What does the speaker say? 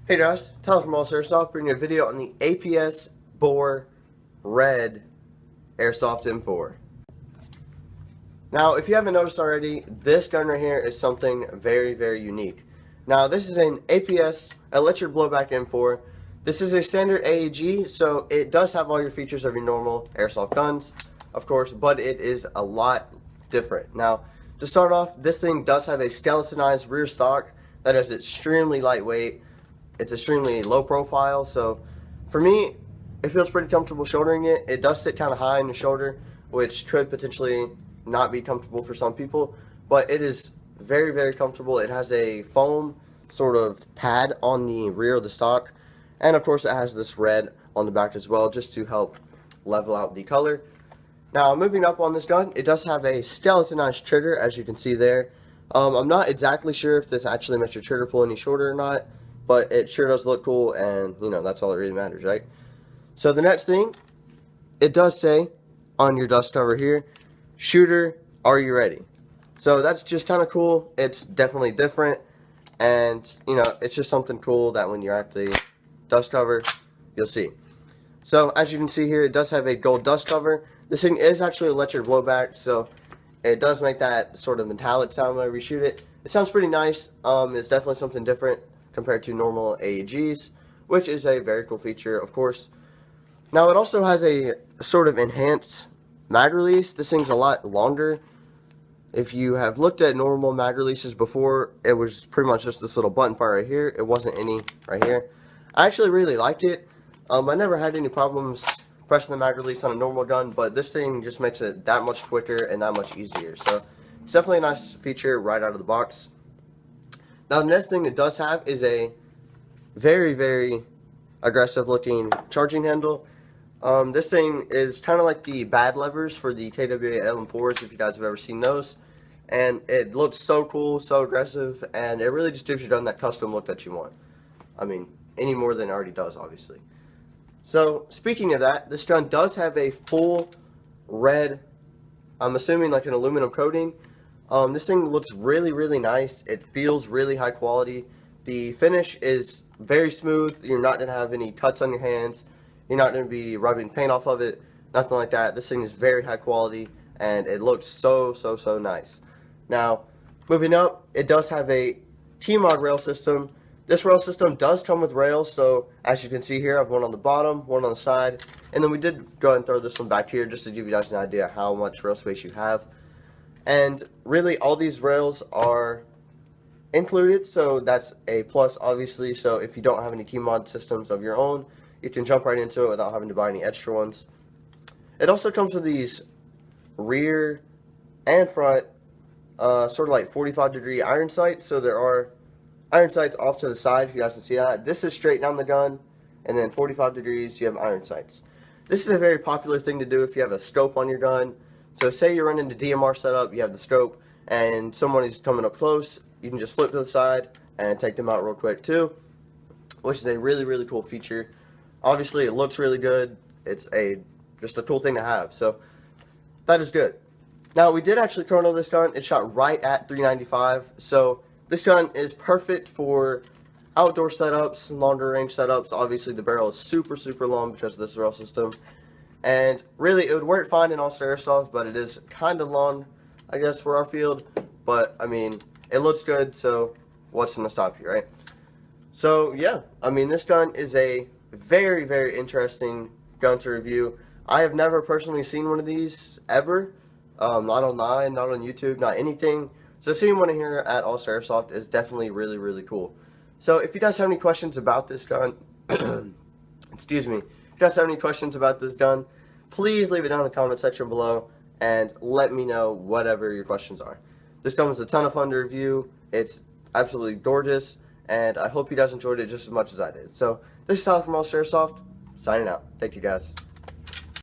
Hey guys, Tyler from Airsoft, bringing you a video on the APS Boar Red Airsoft M4. Now, if you haven't noticed already, this gun right here is something very unique. Now, this is an APS electric blowback M4. This is a standard AEG, so it does have all your features of your normal Airsoft guns, of course, but it is a lot different. Now, to start off, this thing does have a skeletonized rear stock that is extremely lightweight. It's extremely low profile, so for me, it feels pretty comfortable shouldering it. It does sit kind of high in the shoulder, which could potentially not be comfortable for some people, but it is very comfortable. It has a foam sort of pad on the rear of the stock, and of course it has this red on the back as well, just to help level out the color. Now, moving up on this gun, it does have a skeletonized trigger, as you can see there. I'm not exactly sure if this actually makes your trigger pull any shorter or not, but it sure does look cool, and you know, that's all that really matters, right? So the next thing, it does say on your dust cover here, shooter, are you ready? So that's just kind of cool. It's definitely different, and you know, it's just something cool that when you're at the dust cover, you'll see. So as you can see here, it does have a gold dust cover. This thing is actually electric blowback, so it does make that sort of metallic sound whenever you shoot it. It sounds pretty nice. It's definitely something different compared to normal AEGs, which is a very cool feature, of course. Now, it also has a sort of enhanced mag release. This thing's a lot longer. If you have looked at normal mag releases before, it was pretty much just this little button part right here. It wasn't any right here. I actually really like it. I never had any problems pressing the mag release on a normal gun, but this thing just makes it that much quicker and that much easier. So it's definitely a nice feature right out of the box. Now, the next thing it does have is a very aggressive looking charging handle. This thing is kind of like the bad levers for the KWA LM4s, if you guys have ever seen those. And it looks so cool, so aggressive, and it really just gives your gun that custom look that you want. I mean, any more than it already does, obviously. So, speaking of that, this gun does have a full red, I'm assuming like an aluminum coating. This thing looks really nice. It feels really high quality. The finish is very smooth. You're not going to have any cuts on your hands. You're not going to be rubbing paint off of it. Nothing like that. This thing is very high quality, and it looks so nice. Now, moving up, it does have a Keymod rail system. This rail system does come with rails, so as you can see here, I have one on the bottom, one on the side, and then we did go ahead and throw this one back here just to give you guys an idea how much rail space you have. And really, all these rails are included, so that's a plus, obviously. So if you don't have any Keymod systems of your own, you can jump right into it without having to buy any extra ones. It also comes with these rear and front sort of like 45-degree iron sights. So there are iron sights off to the side, if you guys can see that. This is straight down the gun, and then 45 degrees, you have iron sights. This is a very popular thing to do if you have a scope on your gun. So say you're running the DMR setup, you have the scope, and someone is coming up close, you can just flip to the side and take them out real quick too, which is a really cool feature. Obviously, it looks really good. It's just a cool thing to have, so that is good. Now, we did actually chrono this gun. It shot right at 395, so this gun is perfect for outdoor setups, longer range setups. Obviously, the barrel is super long because of this rail system. And really, it would work fine in All-Star Airsoft, but it is kind of long, I guess, for our field. But, I mean, it looks good, so what's going to stop you, right? So, yeah, I mean, this gun is a very interesting gun to review. I have never personally seen one of these, ever. Not online, not on YouTube, not anything. So, seeing one here at All-Star Airsoft is definitely really cool. So, if you guys have any questions about this gun, excuse me, if you guys have any questions about this gun, please leave it down in the comment section below and let me know whatever your questions are. This gun was a ton of fun to review. It's absolutely gorgeous, and I hope you guys enjoyed it just as much as I did. So, this is Tyler from All-Star Airsoft, signing out. Thank you, guys.